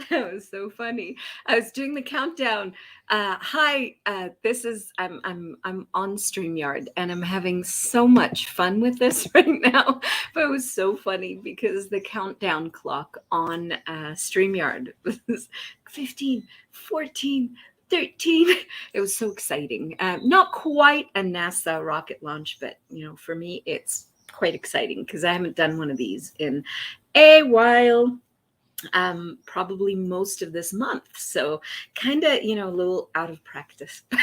That was so funny. I was doing the countdown. Hi, this is I'm on StreamYard and I'm having so much fun with this right now. But it was so funny because the countdown clock on StreamYard was 15, 14, 13. It was so exciting. Not quite a NASA rocket launch, but for me, it's quite exciting because I haven't done one of these in a while, probably most of this month. So kind of, a little out of practice. But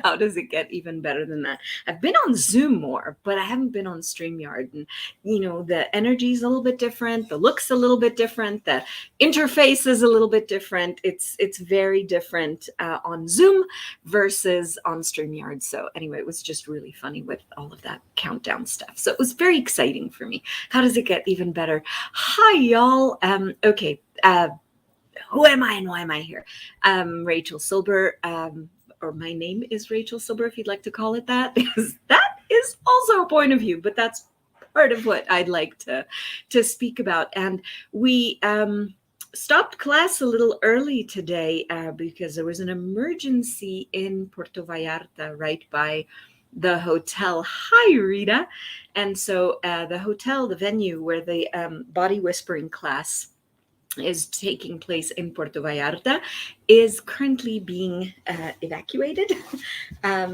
how does it get even better than that? I've been on Zoom more, but I haven't been on StreamYard. And, the energy is a little bit different. The look's a little bit different. The interface is a little bit different. It's very different on Zoom versus on StreamYard. So anyway, it was just really funny with all of that countdown stuff. So it was very exciting for me. How does it get even better? Hi, y'all. Okay. Who am I and why am I here? Rachel Silber, or my name is Rachel Silber, if you'd like to call it that, because that is also a point of view, but that's part of what I'd like to speak about. And we stopped class a little early today because there was an emergency in Puerto Vallarta, right by the hotel. Hi, Rita. And so the hotel, the venue where the body whispering class is taking place in Puerto Vallarta, is currently being evacuated.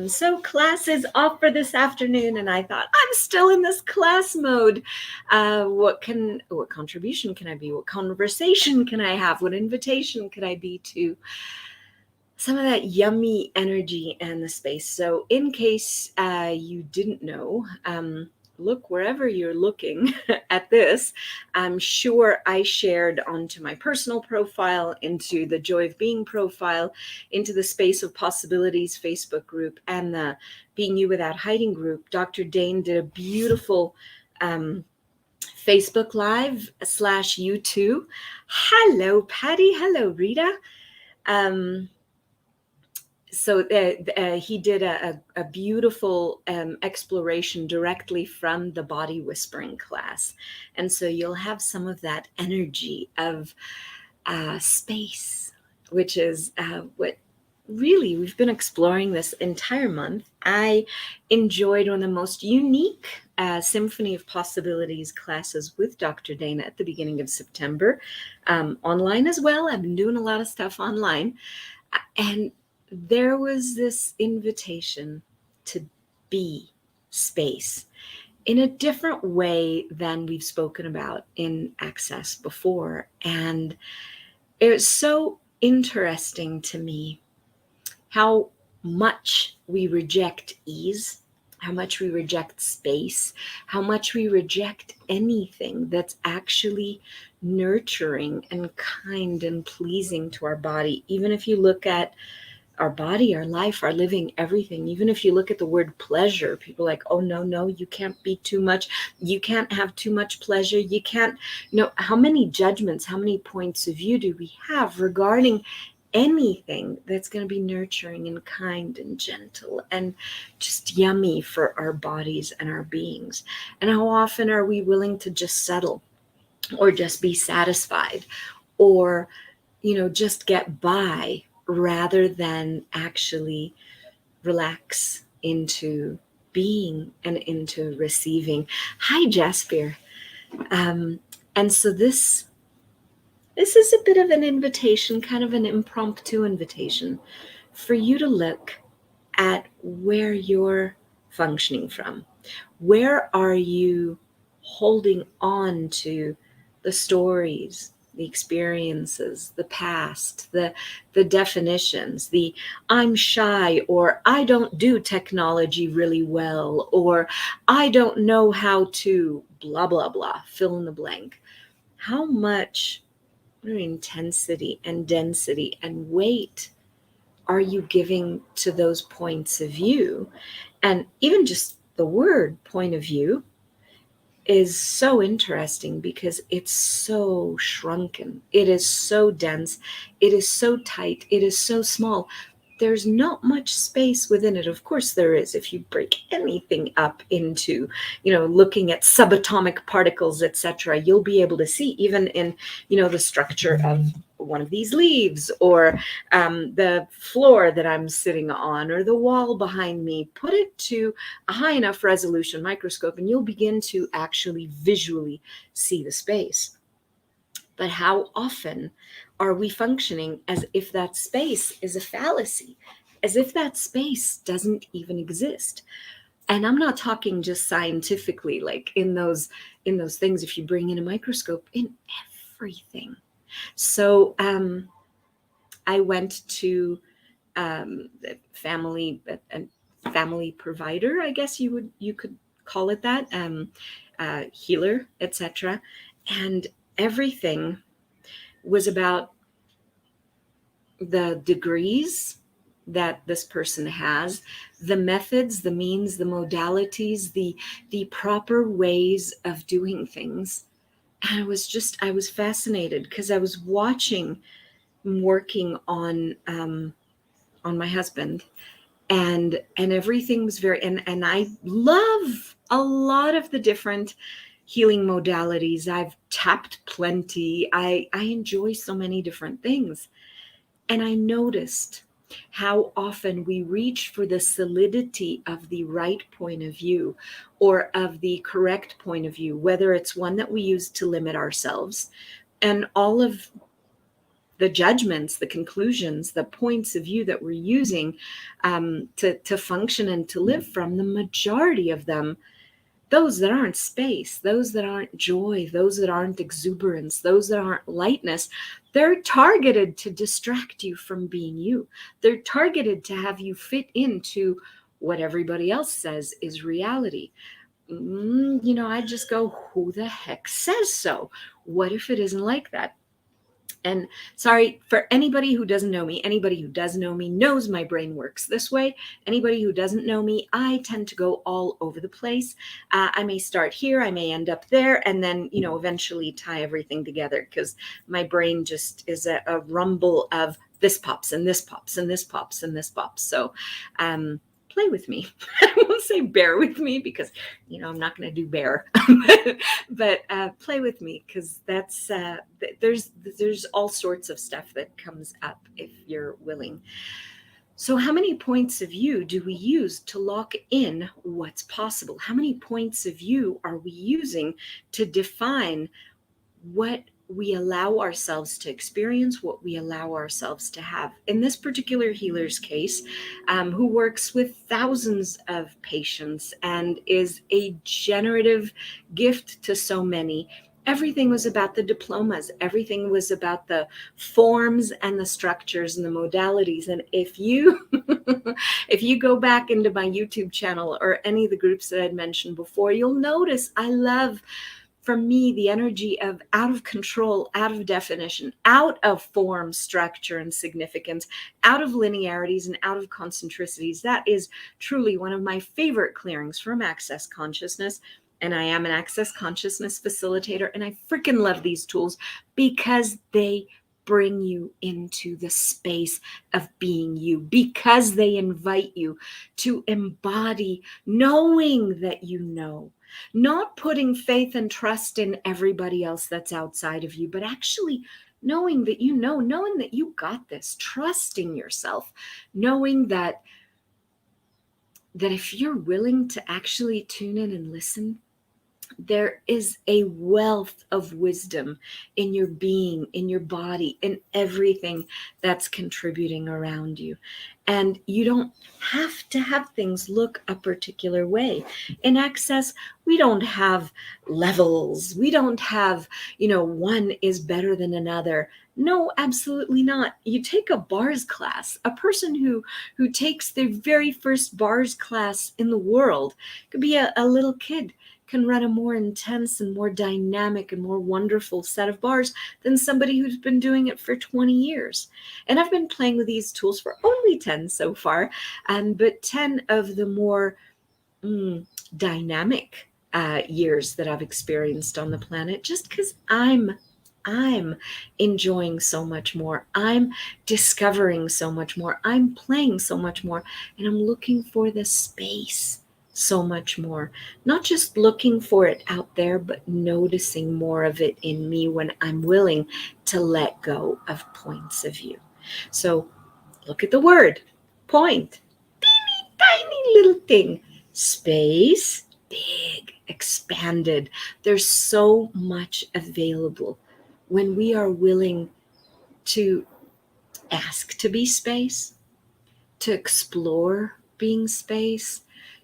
So class is off for this afternoon, and I thought, I'm still in this class mode. What contribution can I be? What conversation can I have? What invitation could I be to some of that yummy energy and the space? So in case you didn't know, look wherever you're looking at this. I'm sure I shared onto my personal profile, into the Joy of Being profile, into the Space of Possibilities Facebook group, and the Being You Without Hiding group. Dr. Dane did a beautiful Facebook Live / YouTube. Hello, Patty. Hello, Rita. So he did a beautiful exploration directly from the body whispering class. And so you'll have some of that energy of space, which is what really we've been exploring this entire month. I enjoyed one of the most unique Symphony of Possibilities classes with Dr. Dana at the beginning of September, online as well. I've been doing a lot of stuff online. And there was this invitation to be space in a different way than we've spoken about in Access before. And it was so interesting to me how much we reject ease, how much we reject space, how much we reject anything that's actually nurturing and kind and pleasing to our body. Even if you look at our body, our life, our living, everything. Even if you look at the word pleasure, people are like, oh, no, you can't be too much. You can't have too much pleasure. You can't, how many judgments, how many points of view do we have regarding anything that's going to be nurturing and kind and gentle and just yummy for our bodies and our beings? And how often are we willing to just settle or just be satisfied or, just get by, rather than actually relax into being and into receiving? Hi, Jasper. And so this is a bit of an invitation, kind of an impromptu invitation for you to look at where you're functioning from. Where are you holding on to the stories, the experiences, the past, the definitions, the I'm shy, or I don't do technology really well, or I don't know how to blah, blah, blah, fill in the blank. How much intensity and density and weight are you giving to those points of view? And even just the word point of view is so interesting because it's so shrunken. It is so dense. It is so tight. It is so small. There's not much space within it. Of course there is. If you break anything up into, looking at subatomic particles, etc., you'll be able to see even in, the structure of one of these leaves, or the floor that I'm sitting on, or the wall behind me. Put it to a high enough resolution microscope, and you'll begin to actually visually see the space. But how often are we functioning as if that space is a fallacy, as if that space doesn't even exist? And I'm not talking just scientifically, like in those things, if you bring in a microscope, in everything. So I went to family a family provider, I guess you could call it that, healer, etc. And everything was about the degrees that this person has, the methods, the means, the modalities, the proper ways of doing things. And I was fascinated because I was watching, working on my husband, and everything was very, and I love a lot of the different healing modalities. I've tapped plenty. I enjoy so many different things. And I noticed how often we reach for the solidity of the right point of view, or of the correct point of view, whether it's one that we use to limit ourselves, and all of the judgments, the conclusions, the points of view that we're using to function and to live from, the majority of them, those that aren't space, those that aren't joy, those that aren't exuberance, those that aren't lightness, they're targeted to distract you from being you. They're targeted to have you fit into what everybody else says is reality. I just go, who the heck says so? What if it isn't like that? And sorry for anybody who doesn't know me. Anybody who does know me knows my brain works this way. Anybody who doesn't know me, I tend to go all over the place. I may start here, I may end up there, and then, eventually tie everything together, because my brain just is a rumble of this pops and this pops and this pops and this pops. So play with me. I won't say bear with me, because I'm not going to do bear, but play with me, because that's there's all sorts of stuff that comes up if you're willing. So how many points of view do we use to lock in what's possible? How many points of view are we using to define what we allow ourselves to experience, what we allow ourselves to have? In this particular healer's case, who works with thousands of patients and is a generative gift to so many, everything was about the diplomas. Everything was about the forms and the structures and the modalities. And if you if you go back into my YouTube channel or any of the groups that I'd mentioned before, you'll notice I love, for me, the energy of out of control, out of definition, out of form, structure, and significance, out of linearities and out of concentricities. That is truly one of my favorite clearings from Access Consciousness. And I am an Access Consciousness facilitator, and I freaking love these tools because they bring you into the space of being you, because they invite you to embody knowing that you know. Not putting faith and trust in everybody else that's outside of you, but actually knowing that knowing that you got this, trusting yourself, knowing that if you're willing to actually tune in and listen, there is a wealth of wisdom in your being, in your body, in everything that's contributing around you. And you don't have to have things look a particular way. In Access, we don't have levels. We don't have, one is better than another. No, absolutely not. You take a bars class, a person who takes their very first bars class in the world, could be a little kid, can run a more intense and more dynamic and more wonderful set of bars than somebody who's been doing it for 20 years. And I've been playing with these tools for only 10 so far, but 10 of the more dynamic years that I've experienced on the planet, just because I'm enjoying so much more. I'm discovering so much more. I'm playing so much more. And I'm looking for the space so much more. Not just looking for it out there, but noticing more of it in me when I'm willing to let go of points of view. So look at the word point, teeny tiny little thing. Space, big, expanded. There's so much available when we are willing to ask to be space, to explore being space,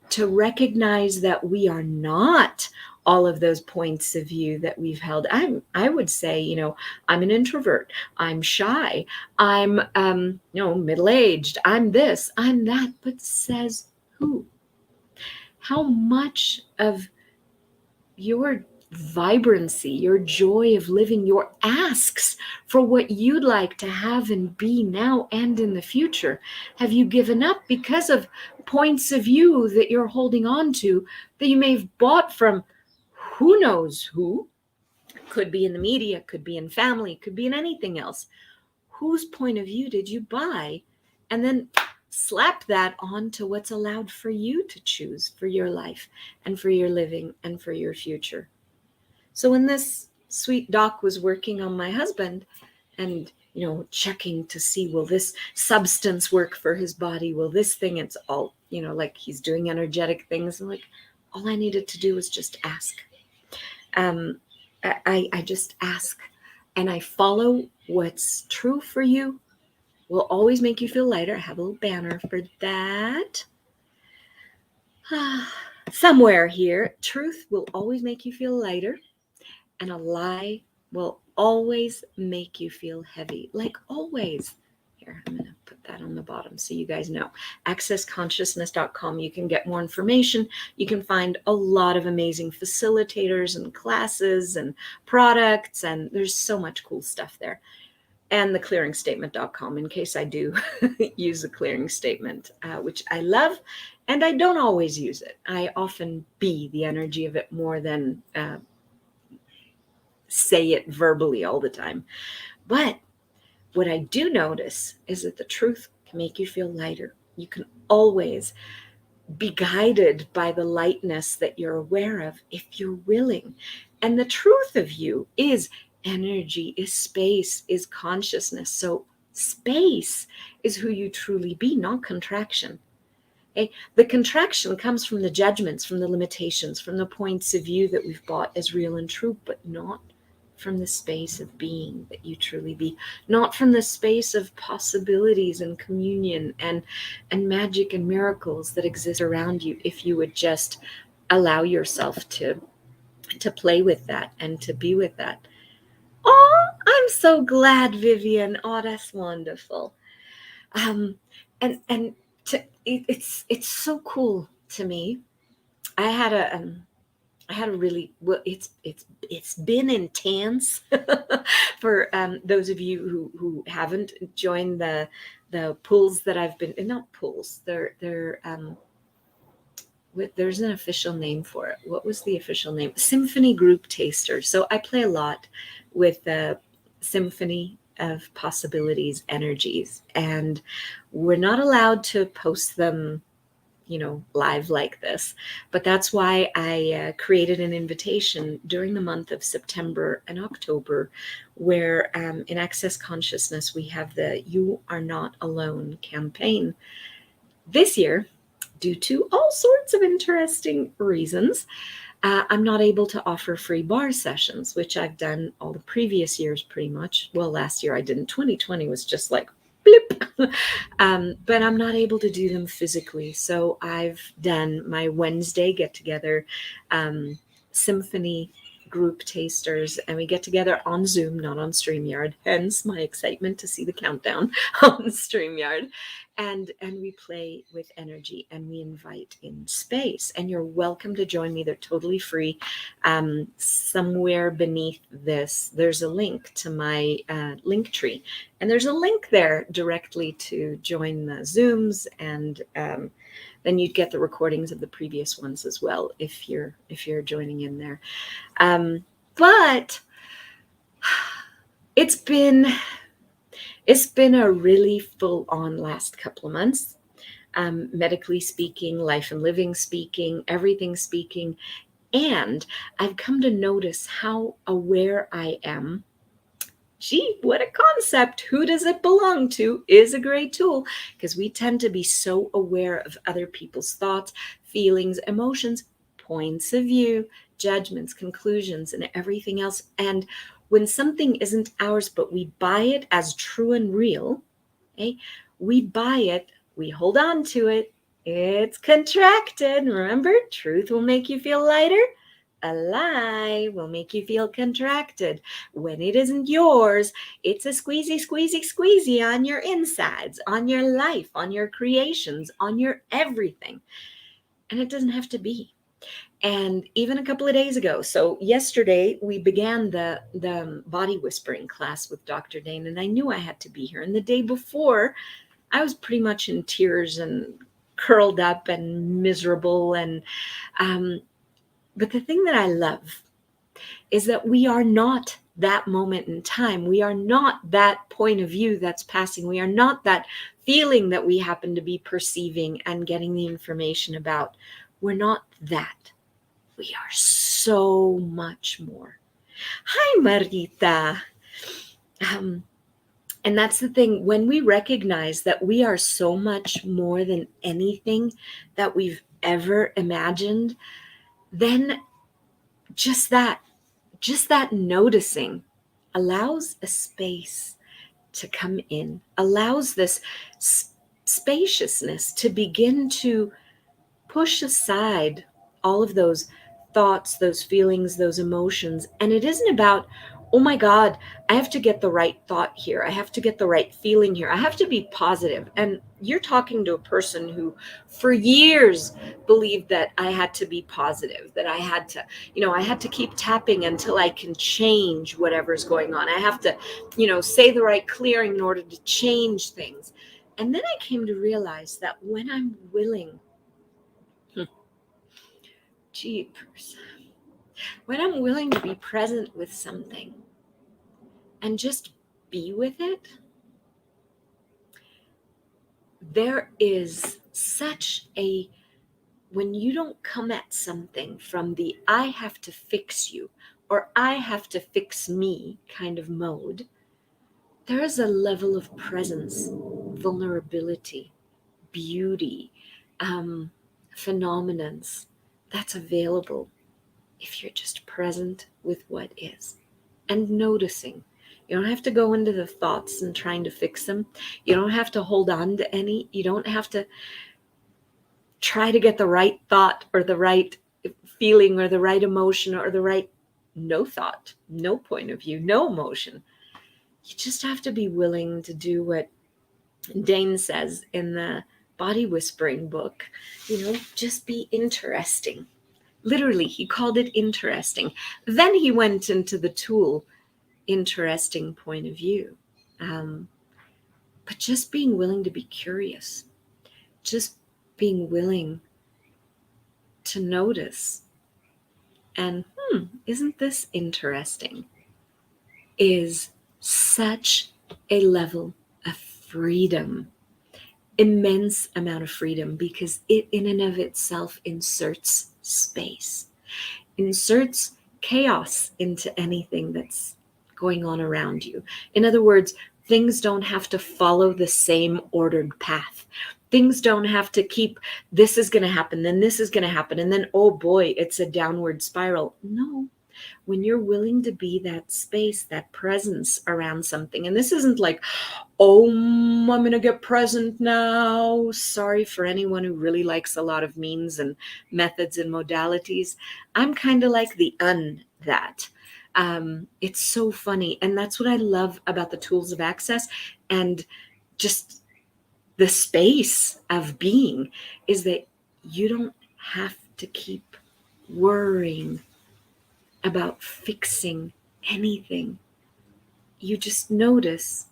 to recognize that we are not all of those points of view that we've held. I would say, I'm an introvert, I'm shy, I'm middle-aged, I'm this, I'm that, but says who? How much of your vibrancy, your joy of living, your asks for what you'd like to have and be now and in the future, have you given up because of points of view that you're holding on to that you may have bought from who knows who? Could be in the media, could be in family, could be in anything else. Whose point of view did you buy? And then slap that on to what's allowed for you to choose for your life and for your living and for your future. So when this sweet doc was working on my husband and, checking to see, will this substance work for his body? Will this thing, it's all, like he's doing energetic things. And like, all I needed to do was just ask. I just ask and I follow what's true for you, will always make you feel lighter. I have a little banner for that. Somewhere here, truth will always make you feel lighter. And a lie will always make you feel heavy, like always. Here, I'm going to put that on the bottom so you guys know. accessconsciousness.com. You can get more information. You can find a lot of amazing facilitators and classes and products, and there's so much cool stuff there. And theclearingstatement.com, in case I do use the clearing statement, which I love, and I don't always use it. I often be the energy of it more than say it verbally all the time. But what I do notice is that the truth can make you feel lighter. You can always be guided by the lightness that you're aware of if you're willing. And the truth of you is energy, is space, is consciousness. So space is who you truly be, not contraction. Okay? The contraction comes from the judgments, from the limitations, from the points of view that we've bought as real and true, but not from the space of being that you truly be, not from the space of possibilities and communion and magic and miracles that exist around you if you would just allow yourself to play with that and to be with that. Oh, I'm so glad, Vivian. Oh, that's wonderful. It's so cool to me. I had a really, well, it's been intense for those of you who haven't joined the pools that I've been, not pools, they're there's an official name for it. What was the official name? Symphony Group Tasters. So I play a lot with the symphony of possibilities energies, and we're not allowed to post them live like this. But that's why I created an invitation during the month of September and October, where in Access Consciousness, we have the You Are Not Alone campaign. This year, due to all sorts of interesting reasons, I'm not able to offer free bar sessions, which I've done all the previous years pretty much. Well, last year I didn't. 2020 was just like blip. But I'm not able to do them physically. So I've done my Wednesday get together, symphony group tasters, and we get together on Zoom, not on StreamYard, hence my excitement to see the countdown on StreamYard. And we play with energy and we invite in space, and you're welcome to join me. They're totally free. Somewhere beneath this, there's a link to my link tree, and there's a link there directly to join the Zooms, and then you'd get the recordings of the previous ones as well if you're joining in there. But it's been a really full-on last couple of months, medically speaking, life and living speaking, everything speaking. And I've come to notice how aware I am Gee, what a concept. Who does it belong to is a great tool, because we tend to be so aware of other people's thoughts, feelings, emotions, points of view, judgments, conclusions, and everything else. And when something isn't ours, but we buy it as true and real, okay, we buy it, we hold on to it, it's contracted. Remember, truth will make you feel lighter. A lie will make you feel contracted. When it isn't yours, it's a squeezy, squeezy, squeezy on your insides, on your life, on your creations, on your everything. And it doesn't have to be. And even a couple of days ago, so yesterday we began the body whispering class with Dr. Dane, and I knew I had to be here. And the day before, I was pretty much in tears and curled up and miserable. And but the thing that I love is that we are not that moment in time. We are not that point of view that's passing. We are not that feeling that we happen to be perceiving and getting the information about. We're not that. We are so much more. Hi, Marita. And that's the thing. When we recognize that we are so much more than anything that we've ever imagined, then just that noticing allows a space to come in, allows this spaciousness to begin to push aside all of those thoughts, those feelings, those emotions. And it isn't about, oh my God, I have to get the right thought here. I have to get the right feeling here. I have to be positive. And you're talking to a person who for years believed that I had to be positive, that I had to, I had to keep tapping until I can change whatever's going on. I have to, say the right clearing in order to change things. And then I came to realize that when I'm willing, jeepers, when I'm willing to be present with something and just be with it, there is such a, when you don't come at something from the I have to fix you or I have to fix me kind of mode, there is a level of presence, vulnerability, beauty, phenomenons that's available if you're just present with what is and noticing. You don't have to go into the thoughts and trying to fix them. You don't have to hold on to any. You don't have to try to get the right thought or the right feeling or the right emotion or the right, no thought, no point of view, no emotion. You just have to be willing to do what Dane says in the body whispering book, just be interesting. Literally, he called it interesting. Then he went into the tool, interesting point of view. But just being willing to be curious, just being willing to notice, and isn't this interesting, is such a level of freedom, immense amount of freedom, because it in and of itself inserts space, inserts chaos into anything that's going on around you. In other words, things don't have to follow the same ordered path. Things don't have to keep, this is going to happen, then this is going to happen, and then, oh boy, it's a downward spiral. No. When you're willing to be that space, that presence around something, and this isn't like, oh, I'm going to get present now. Sorry for anyone who really likes a lot of means and methods and modalities. I'm kind of like the that. It's so funny. And that's what I love about the tools of access and just the space of being, is that you don't have to keep worrying about fixing anything. You just notice,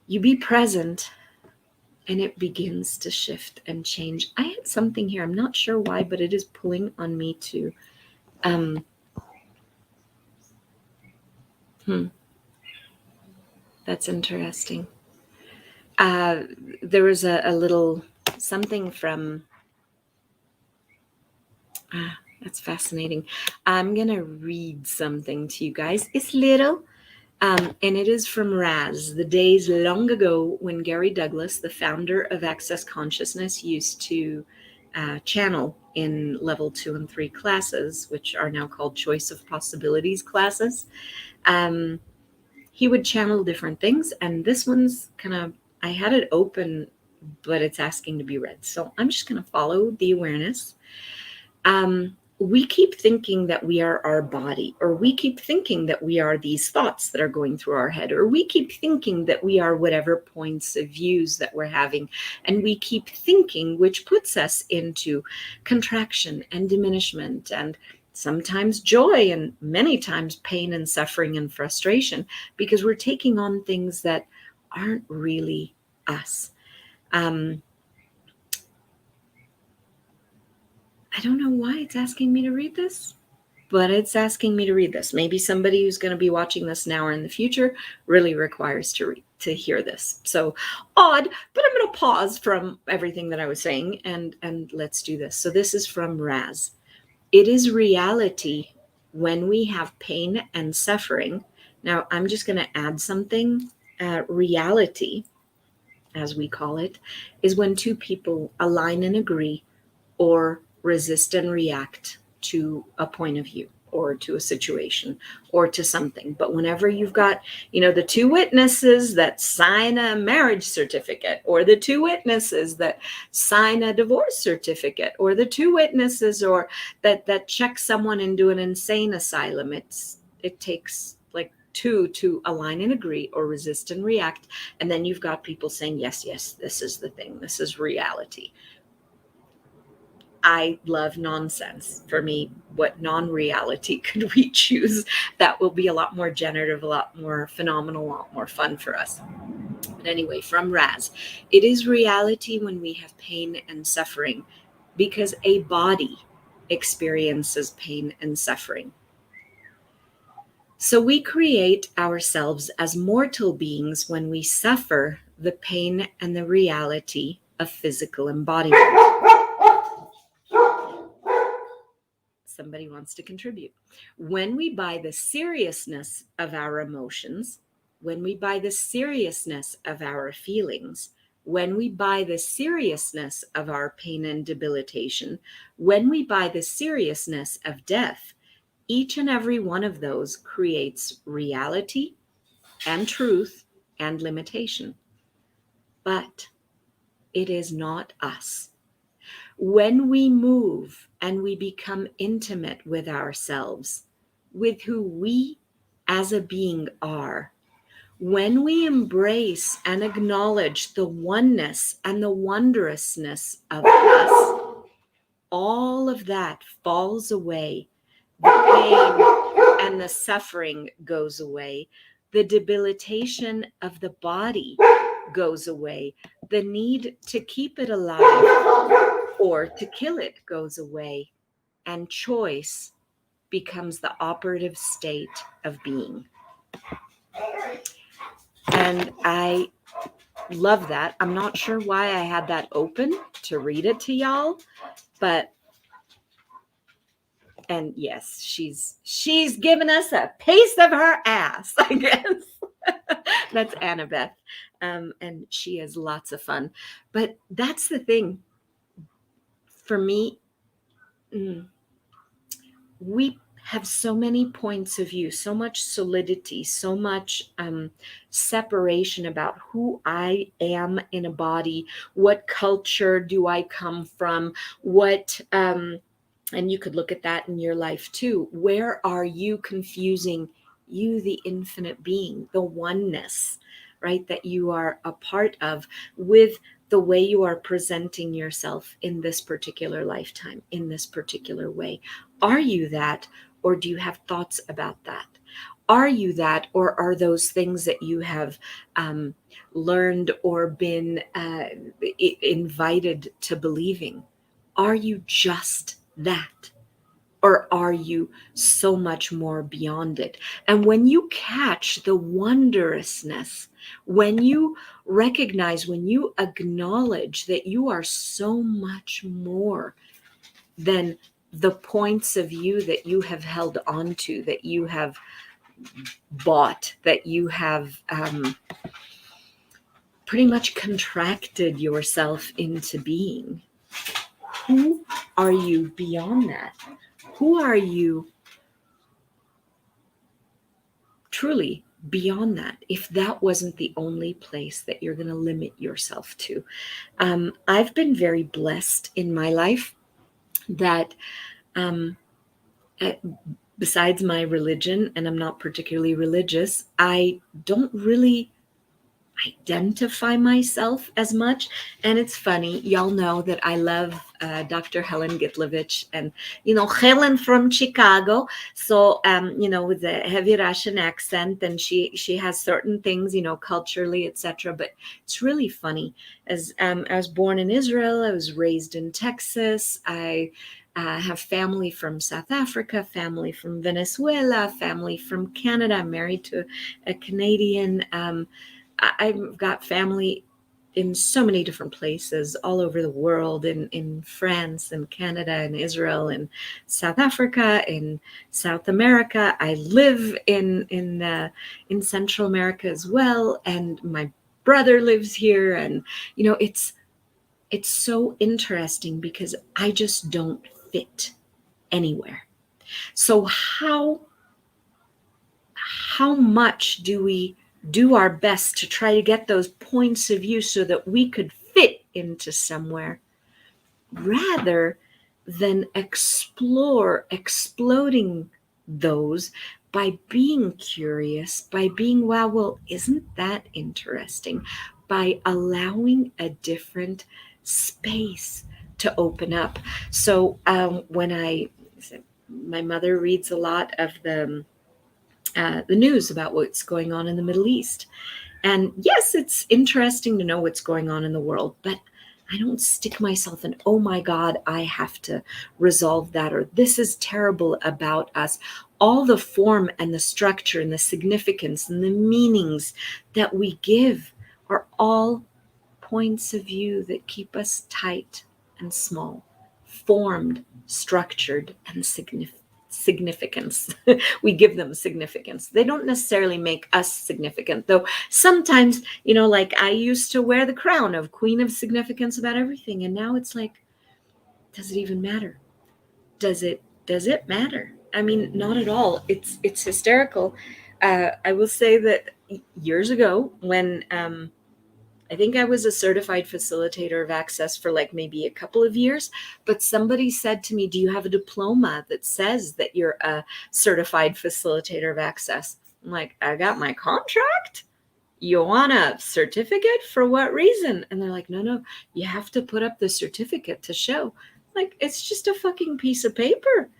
you be present, and it begins to shift and change. I had something here, I'm not sure why, but it is pulling on me to that's interesting. There was a little something from that's fascinating. I'm gonna read something to you guys. It's little, And it is from Raz, the days long ago when Gary Douglas, the founder of Access Consciousness, used to channel in level 2 and 3 classes, which are now called Choice of Possibilities classes. He would channel different things, and this one's I had it open, but it's asking to be read. So I'm just going to follow the awareness. We keep thinking that we are our body, or we keep thinking that we are these thoughts that are going through our head, or we keep thinking that we are whatever points of views that we're having. And we keep thinking, which puts us into contraction and diminishment, and sometimes joy, and many times pain and suffering and frustration, because we're taking on things that aren't really us. I don't know why it's asking me to read this, but it's asking me to read this. Maybe somebody who's going to be watching this now or in the future really requires to hear this. So odd, but I'm going to pause from everything that I was saying and let's do this. So this is from Raz. It is reality when we have pain and suffering. Now I'm just going to add something. Reality, as we call it, is when two people align and agree, or resist and react to a point of view, or to a situation, or to something. But whenever you've got, the two witnesses that sign a marriage certificate, or the two witnesses that sign a divorce certificate, or the two witnesses or that check someone into an insane asylum, it takes like two to align and agree, or resist and react. And then you've got people saying, yes, this is the thing, this is reality. I love nonsense. For me, what non-reality could we choose that will be a lot more generative, a lot more phenomenal, a lot more fun for us? But anyway, from Raz, it is reality when we have pain and suffering, because a body experiences pain and suffering. So we create ourselves as mortal beings when we suffer the pain and the reality of physical embodiment. Somebody wants to contribute. When we buy the seriousness of our emotions, when we buy the seriousness of our feelings, when we buy the seriousness of our pain and debilitation, when we buy the seriousness of death, each and every one of those creates reality and truth and limitation. But it is not us. When we move and we become intimate with ourselves, with who we as a being are, when we embrace and acknowledge the oneness and the wondrousness of us, all of that falls away. The pain and the suffering goes away. The debilitation of the body goes away. The need to keep it alive or to kill it goes away, and choice becomes the operative state of being. And I love that. I'm not sure why I had that open to read it to y'all, but and yes, she's given us a piece of her ass, I guess. That's Annabeth. And she is lots of fun. But that's the thing. For me, we have so many points of view, so much solidity, so much separation about who I am in a body, what culture do I come from, what, and you could look at that in your life too. Where are you confusing you, the infinite being, the oneness, right, that you are a part of, with the way you are presenting yourself in this particular lifetime, in this particular way? Are you that, or do you have thoughts about that? Are you that, or are those things that you have learned or been invited to believing? Are you just that? Or are you so much more beyond it? And when you catch the wondrousness, when you recognize, when you acknowledge that you are so much more than the points of view that you have held onto, that you have bought, that you have pretty much contracted yourself into being. Who are you beyond that? Who are you truly beyond that, if that wasn't the only place that you're going to limit yourself to? I've been very blessed in my life that um, besides my religion, and I'm not particularly religious, I don't really identify myself as much. And it's funny, y'all know that I love Dr. Helen Gitlovich, and Helen from Chicago, so with a heavy Russian accent, and she has certain things, culturally, etc. But it's really funny, as I was born in Israel, I was raised in Texas, I have family from South Africa, family from Venezuela, family from Canada. I'm married to a Canadian. I've got family in so many different places all over the world, in France and Canada and Israel and South Africa, in South America. I live in Central America as well, and my brother lives here. And it's so interesting because I just don't fit anywhere. So how much do we do our best to try to get those points of view so that we could fit into somewhere, rather than exploding those by being curious, by being, wow, well, isn't that interesting? By allowing a different space to open up. So when my mother reads a lot of the news about what's going on in the Middle East. And yes, it's interesting to know what's going on in the world, but I don't stick myself in, oh my God, I have to resolve that, or this is terrible about us. All the form and the structure and the significance and the meanings that we give are all points of view that keep us tight and small, formed, structured, and significance. We give them significance. They don't necessarily make us significant, though sometimes, like I used to wear the crown of queen of significance about everything, and now it's like, does it even matter? Does it matter? I mean, not at all. It's hysterical. I will say that years ago, when I think I was a certified facilitator of access for like maybe a couple of years, but somebody said to me, do you have a diploma that says that you're a certified facilitator of access? I'm like, I got my contract. You want a certificate? For what reason? And they're like, no, you have to put up the certificate to show. Like, it's just a fucking piece of paper.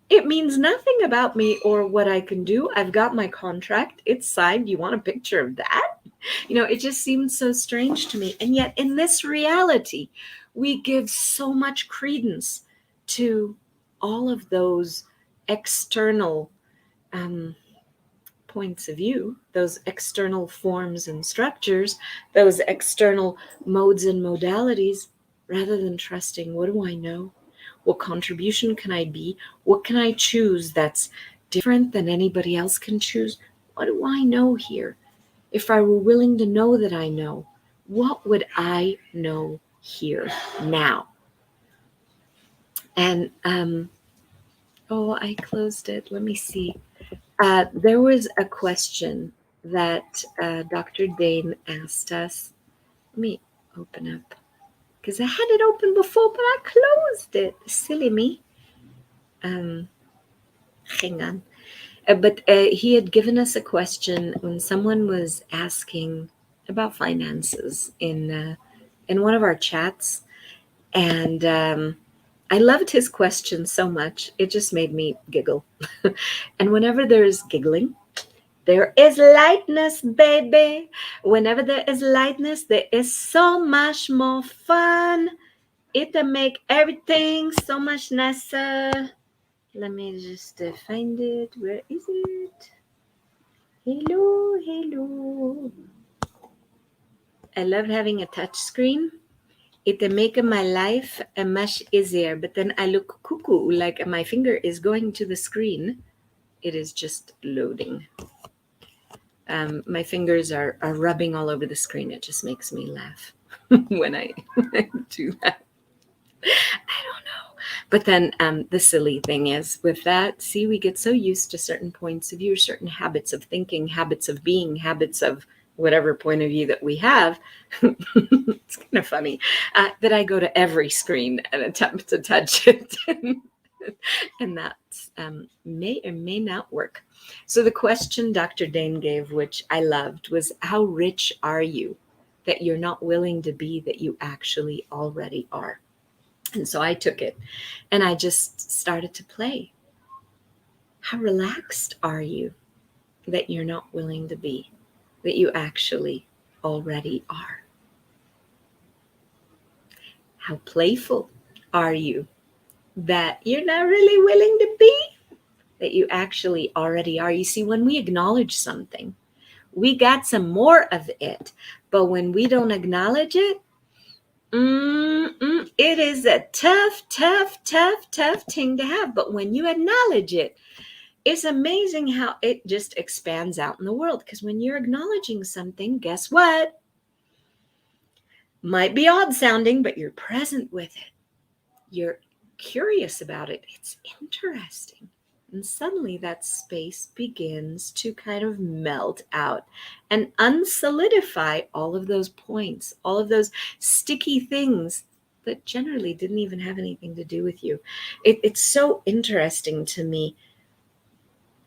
It means nothing about me or what I can do. I've got my contract. It's signed. You want a picture of that? It just seems so strange to me. And yet in this reality, we give so much credence to all of those external points of view, those external forms and structures, those external modes and modalities, rather than trusting, what do I know? What contribution can I be? What can I choose that's different than anybody else can choose? What do I know here? If I were willing to know that I know, what would I know here now? And, I closed it. Let me see. There was a question that Dr. Dane asked us. Let me open up, because I had it open before, but I closed it. Silly me. Hang on. But he had given us a question when someone was asking about finances in one of our chats, and I loved his question so much. It just made me giggle. And whenever there's giggling, there is lightness, baby. Whenever there is lightness, there is so much more fun. It'll make everything so much nicer. Let me just find it. Where is it? Hello. I love having a touch screen. It'll make my life much easier. But then I look cuckoo, like my finger is going to the screen It is just loading. My fingers are rubbing all over the screen. It just makes me laugh when I do that. I don't know. But then the silly thing is with that, see, we get so used to certain points of view, certain habits of thinking, habits of being, habits of whatever point of view that we have. It's kind of funny that I go to every screen and attempt to touch it. And that may or may not work. So the question Dr. Dane gave, which I loved, was how rich are you that you're not willing to be that you actually already are? And so I took it and I just started to play. How relaxed are you that you're not willing to be that you actually already are? How playful are you that you're not really willing to be that you actually already are? You see, when we acknowledge something, we got some more of it. But when we don't acknowledge it, it is a tough thing to have. But when you acknowledge it, it's amazing how it just expands out in the world. Because when you're acknowledging something, guess what? Might be odd sounding, but you're present with it. You're curious about it. It's interesting. And suddenly that space begins to kind of melt out and unsolidify all of those points, all of those sticky things that generally didn't even have anything to do with you. It's so interesting to me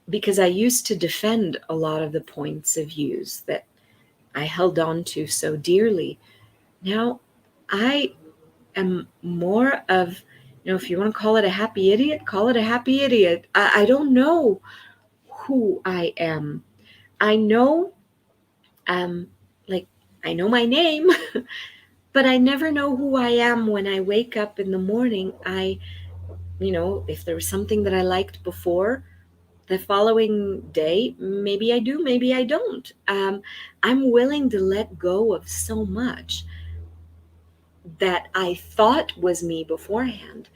because I used to defend a lot of the points of views that I held on to so dearly. Now I am more of, if you want to call it a happy idiot, call it a happy idiot. I don't know who I am. I know, I know my name, but I never know who I am when I wake up in the morning. If there was something that I liked before, the following day, maybe I do, maybe I don't. I'm willing to let go of so much that I thought was me beforehand,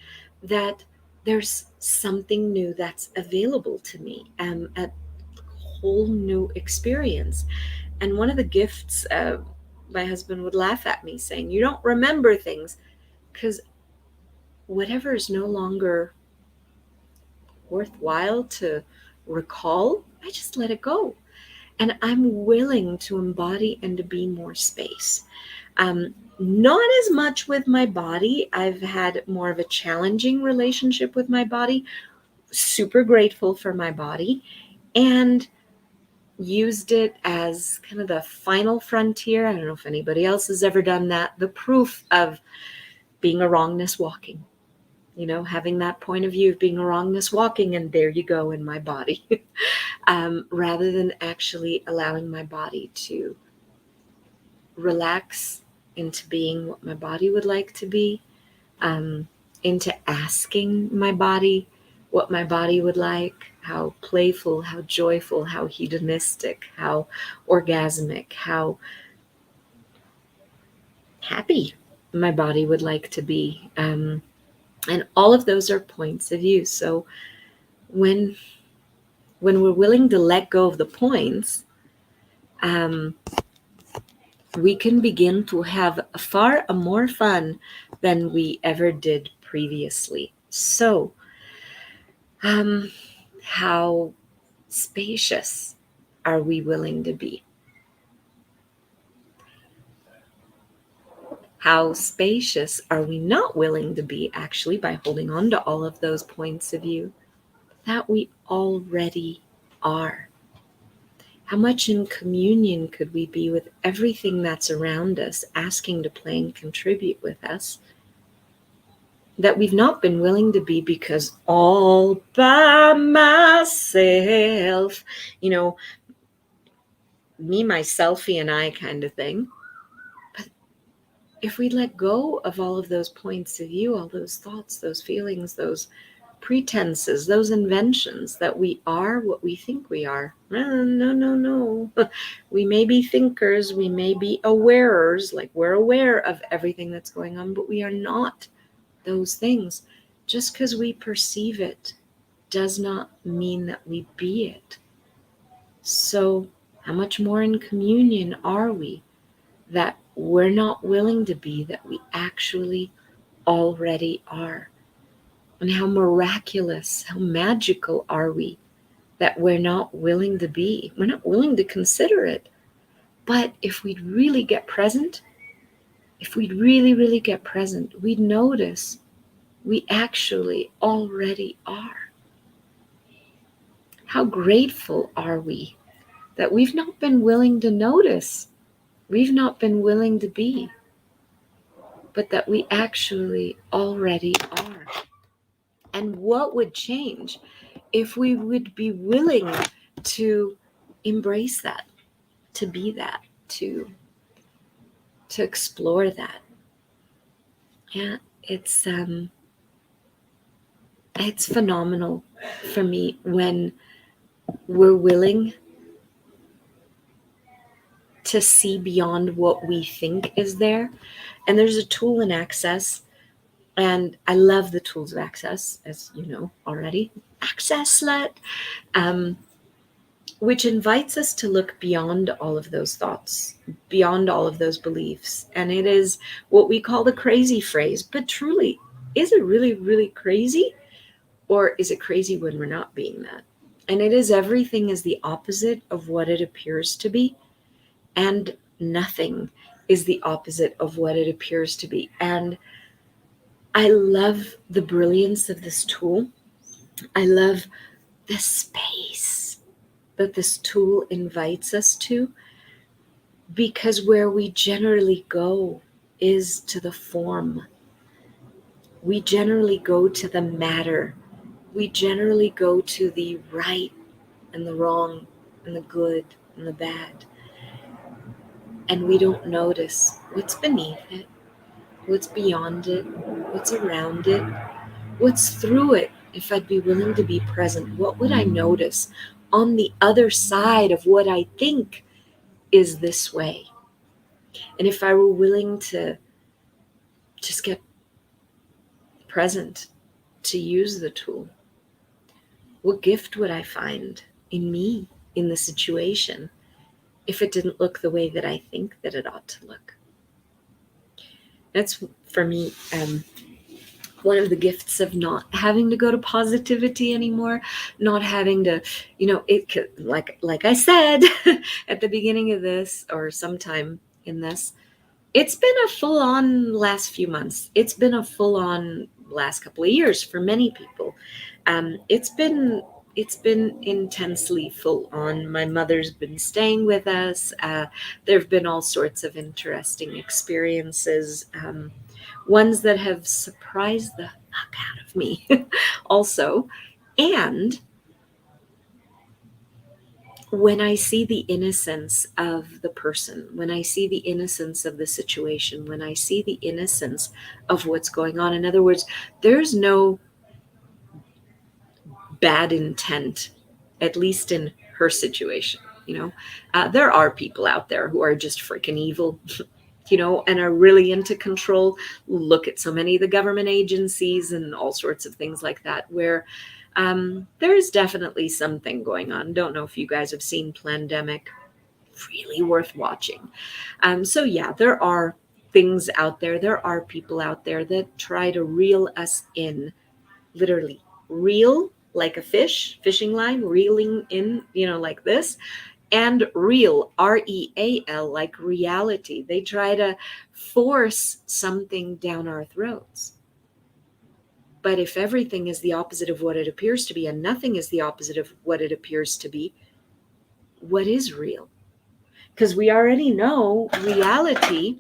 that there's something new that's available to me, a whole new experience. And one of the gifts, my husband would laugh at me saying, you don't remember things because whatever is no longer worthwhile to recall, I just let it go. And I'm willing to embody and to be more space. Not as much with my body. I've had more of a challenging relationship with my body. Super grateful for my body and used it as kind of the final frontier. I don't know if anybody else has ever done that. The proof of being a wrongness walking. Having that point of view of being a wrongness walking, and there you go in my body. Rather than actually allowing my body to relax into being what my body would like to be, into asking my body what my body would like, how playful, how joyful, how hedonistic, how orgasmic, how happy my body would like to be. And all of those are points of view. So when we're willing to let go of the points, we can begin to have far more fun than we ever did previously. So, how spacious are we willing to be? How spacious are we not willing to be, actually, by holding on to all of those points of view that we already are? How much in communion could we be with everything that's around us, asking to play and contribute with us, that we've not been willing to be because all by myself, me, myself, and I kind of thing. But if we let go of all of those points of view, all those thoughts, those feelings, those pretenses, those inventions that we are what we think we are. No. We may be thinkers, we may be awarers, like we're aware of everything that's going on, but we are not those things just because we perceive it does not mean that we be it. So, how much more in communion are we that we're not willing to be, that we actually already are? And how miraculous, how magical are we that we're not willing to be? We're not willing to consider it. But if we'd really get present, if we'd really, really get present, we'd notice we actually already are. How grateful are we that we've not been willing to notice, we've not been willing to be, but that we actually already are. And what would change if we would be willing to embrace that, to be that, to explore that? Yeah, it's phenomenal for me when we're willing to see beyond what we think is there. And there's a tool in Access, and I love the tools of Access, as you know already. Access slut, which invites us to look beyond all of those thoughts, beyond all of those beliefs. And it is what we call the crazy phrase. But truly, is it really, really crazy? Or is it crazy when we're not being that? And it is everything is the opposite of what it appears to be. And nothing is the opposite of what it appears to be. And I love the brilliance of this tool. I love the space that this tool invites us to, because where we generally go is to the form. We generally go to the matter. We generally go to the right and the wrong and the good and the bad. And we don't notice what's beneath it, what's beyond it, what's around it, what's through it. If I'd be willing to be present, what would I notice on the other side of what I think is this way? And if I were willing to just get present, to use the tool, what gift would I find in me, in the situation, if it didn't look the way that I think that it ought to look? That's, for me, one of the gifts of not having to go to positivity anymore, not having to, it could, like I said at the beginning of this, or sometime in this, it's been a full-on last few months. It's been a full-on last couple of years for many people. It's been intensely full on. My mother's been staying with us. There have been all sorts of interesting experiences, ones that have surprised the fuck out of me also. And when I see the innocence of the person, when I see the innocence of the situation, when I see the innocence of what's going on, in other words, there's no bad intent, at least in her situation. There are people out there who are just freaking evil, and are really into control. Look at so many of the government agencies and all sorts of things like that, where there's definitely something going on. Don't know if you guys have seen Plandemic. Really worth watching. So yeah, there are things out there. There are people out there that try to reel us in, literally reel, like a fishing line, reeling in, like this, and real, REAL, like reality. They try to force something down our throats. But if everything is the opposite of what it appears to be, and nothing is the opposite of what it appears to be, what is real? Because we already know reality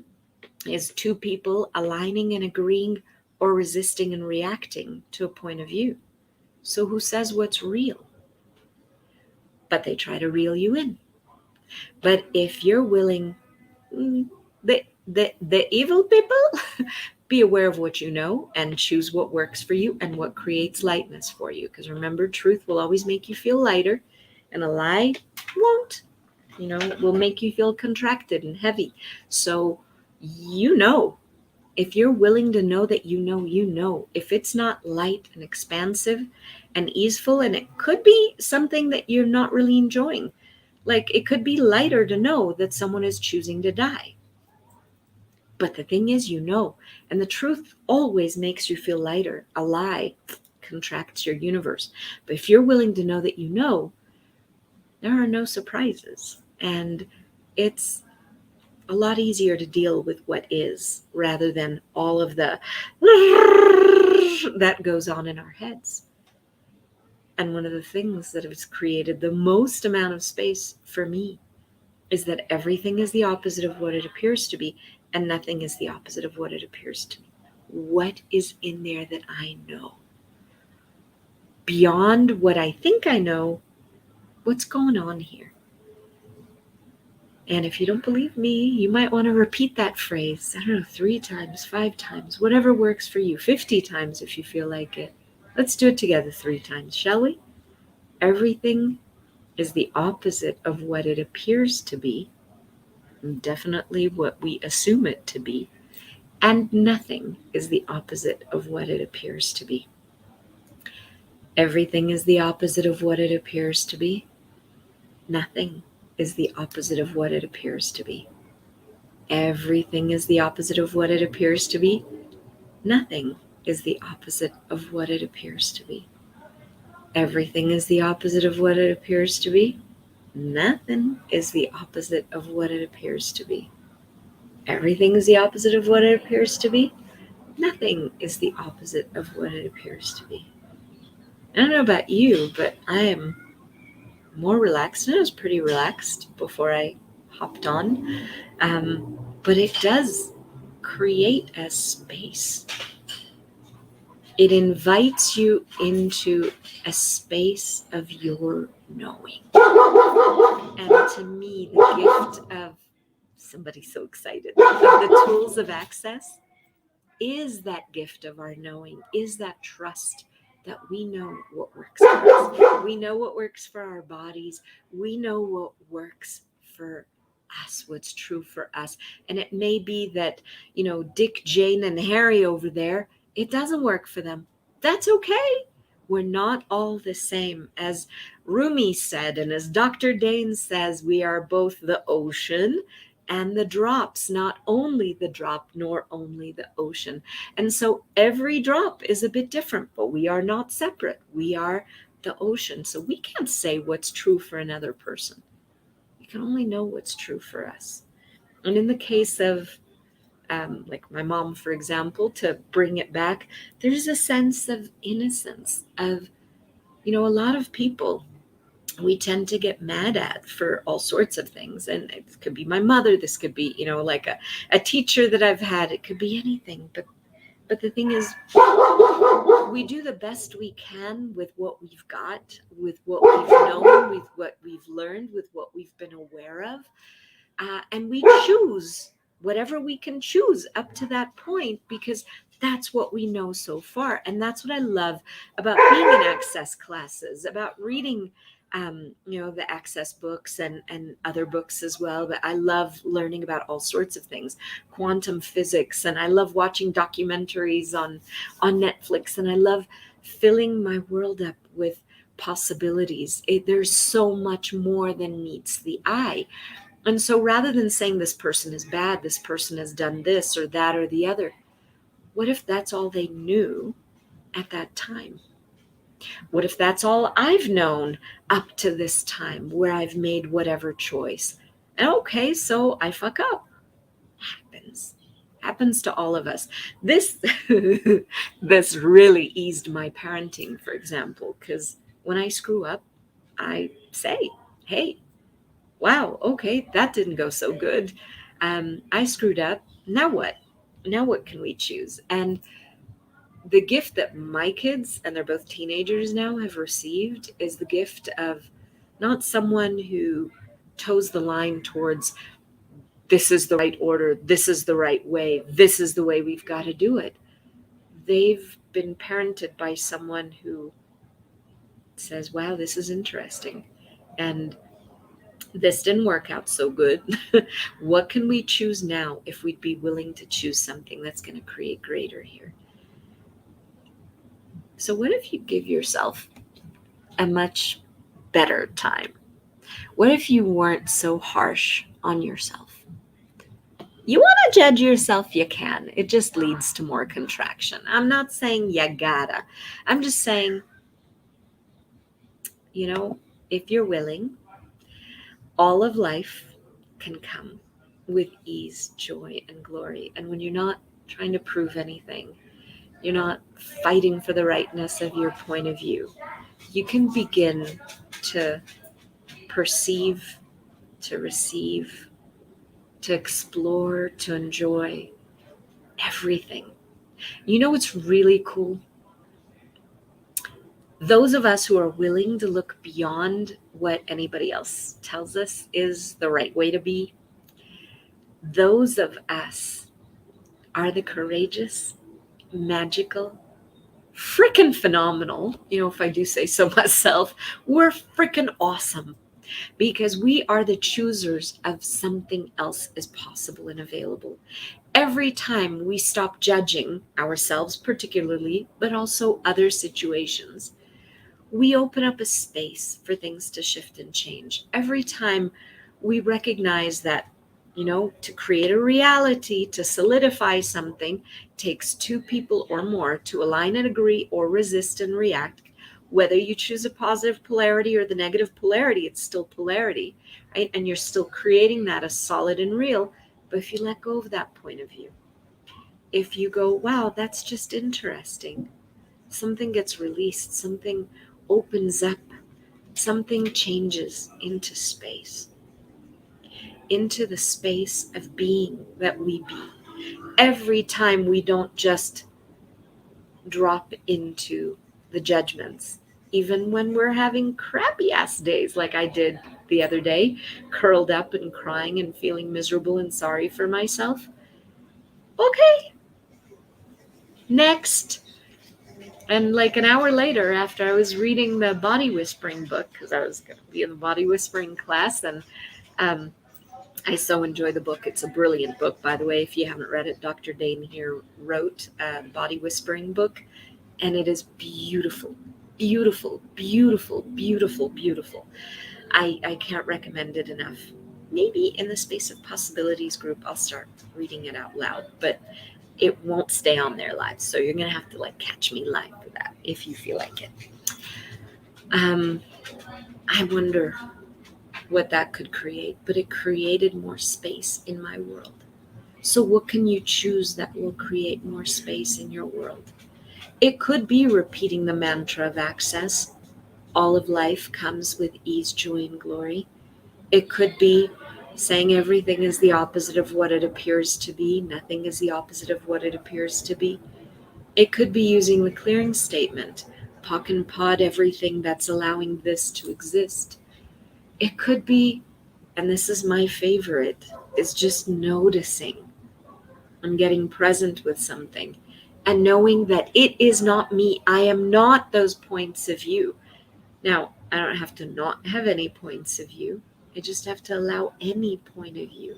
is two people aligning and agreeing, or resisting and reacting to a point of view. So who says what's real? But they try to reel you in. But if you're willing, the evil people, be aware of what you know and choose what works for you and what creates lightness for you. Because remember, truth will always make you feel lighter, and a lie won't. Will make you feel contracted and heavy. So, if you're willing to know that if it's not light and expansive and easeful, and it could be something that you're not really enjoying. Like, it could be lighter to know that someone is choosing to die. But the thing is, and the truth always makes you feel lighter. A lie contracts your universe. But if you're willing to know that there are no surprises. And it's a lot easier to deal with what is rather than all of the that goes on in our heads. And one of the things that has created the most amount of space for me is that everything is the opposite of what it appears to be, and nothing is the opposite of what it appears to be. What is in there that I know? Beyond what I think I know, what's going on here? And if you don't believe me, you might want to repeat that phrase, I don't know, 3 times, 5 times, whatever works for you, 50 times if you feel like it. Let's do it together 3 times, shall we? Everything is the opposite of what it appears to be, and definitely what we assume it to be, and nothing is the opposite of what it appears to be. Everything is the opposite of what it appears to be. Nothing is the opposite of what it appears to be. Everything is the opposite of what it appears to be. Nothing is the opposite of what it appears to be. Everything is the opposite of what it appears to be. Nothing is the opposite of what it appears to be. Everything is the opposite of what it appears to be. Nothing is the opposite of what it appears to be. I don't know about you, but I am more relaxed, and I was pretty relaxed before I hopped on. But it does create a space. It invites you into a space of your knowing. And to me, the gift of somebody's so excited of the tools of access is that gift of our knowing, is that trust that we know what works for us. We know what works for our bodies. We know what works for us, what's true for us. And it may be that, Dick, Jane, and Harry over there, it doesn't work for them. That's okay. We're not all the same. As Rumi said, and as Dr. Dane says, we are both the ocean and the drops, not only the drop, nor only the ocean. And so every drop is a bit different, but we are not separate. We are the ocean. So we can't say what's true for another person. We can only know what's true for us. And in the case of like my mom, for example, to bring it back, there's a sense of innocence of, a lot of people we tend to get mad at for all sorts of things. And it could be my mother. This could be, like a teacher that I've had. It could be anything. But the thing is, we do the best we can with what we've got, with what we've known, with what we've learned, with what we've been aware of. And we choose whatever we can choose up to that point, because that's what we know so far. And that's what I love about being in access classes, about reading the access books and other books as well. But I love learning about all sorts of things, quantum physics, and I love watching documentaries on Netflix, and I love filling my world up with possibilities. There's so much more than meets the eye. And so rather than saying this person is bad, this person has done this or that or the other, what if that's all they knew at that time? What if that's all I've known up to this time, where I've made whatever choice? And okay, so I fuck up. Happens to all of us. This this really eased my parenting, for example, because when I screw up, I say, hey, wow, okay, that didn't go so good. I screwed up. Now what? Now what can we choose? And the gift that my kids, and they're both teenagers now, have received is the gift of not someone who toes the line towards this is the right order, this is the right way, this is the way we've got to do it. They've been parented by someone who says, wow, this is interesting. And this didn't work out so good. What can we choose now if we'd be willing to choose something that's going to create greater here? So what if you give yourself a much better time? What if you weren't so harsh on yourself? You want to judge yourself, you can. It just leads to more contraction. I'm not saying you gotta. I'm just saying, if you're willing, all of life can come with ease, joy, and glory. And when you're not trying to prove anything, you're not fighting for the rightness of your point of view, you can begin to perceive, to receive, to explore, to enjoy everything. You know what's really cool? Those of us who are willing to look beyond what anybody else tells us is the right way to be, those of us are the courageous, magical, freaking phenomenal. If I do say so myself, we're freaking awesome because we are the choosers of something else is possible and available. Every time we stop judging ourselves, particularly, but also other situations, we open up a space for things to shift and change. Every time we recognize that, to create a reality, to solidify something, takes two people or more to align and agree or resist and react. Whether you choose a positive polarity or the negative polarity, it's still polarity, right? And you're still creating that as solid and real. But if you let go of that point of view, if you go, wow, that's just interesting, something gets released, something opens up, something changes into the space of being that we be. Every time we don't just drop into the judgments, even when we're having crappy ass days like I did the other day, curled up and crying and feeling miserable and sorry for myself. Okay, next. And like an hour later, after I was reading the body whispering book, because I was going to be in the body whispering class, and um, I so enjoy the book. It's a brilliant book, by the way. If you haven't read it, Dr. Dane here wrote a body whispering book, and it is beautiful, beautiful, beautiful, beautiful, beautiful. I can't recommend it enough. Maybe in the Space of Possibilities group, I'll start reading it out loud, but it won't stay on their lives. So you're going to have to catch me live for that if you feel like it. I wonder what that could create, but it created more space in my world. So what can you choose that will create more space in your world? It could be repeating the mantra of access. All of life comes with ease, joy, and glory. It could be saying everything is the opposite of what it appears to be. Nothing is the opposite of what it appears to be. It could be using the clearing statement. Pock and pod everything that's allowing this to exist. It could be, and this is my favorite, is just noticing and getting present with something and knowing that it is not me. I am not those points of view. Now, I don't have to not have any points of view. I just have to allow any point of view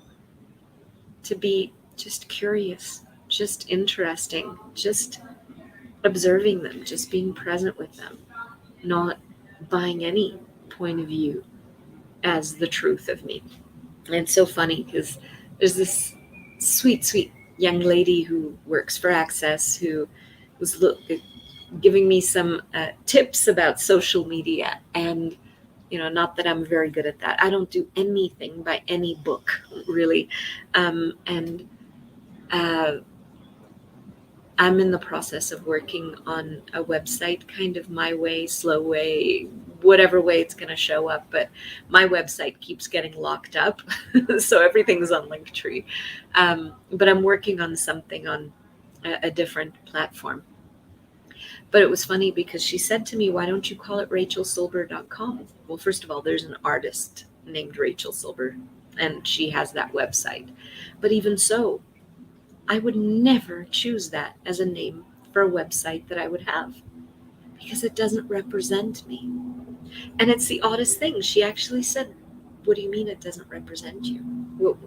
to be just curious, just interesting, just observing them, just being present with them, not buying any point of view as the truth of me. And it's so funny because there's this sweet, sweet young lady who works for Access who was giving me some tips about social media. And, not that I'm very good at that. I don't do anything by any book, really. And I'm in the process of working on a website, kind of my way, slow way, whatever way it's going to show up. But my website keeps getting locked up. So everything's on Linktree. But I'm working on something on a different platform. But it was funny because she said to me, why don't you call it rachelsilber.com? Well, first of all, there's an artist named Rachel Silber, and she has that website. But even so, I would never choose that as a name for a website that I would have because it doesn't represent me. And it's the oddest thing. She actually said, what do you mean it doesn't represent you? Well,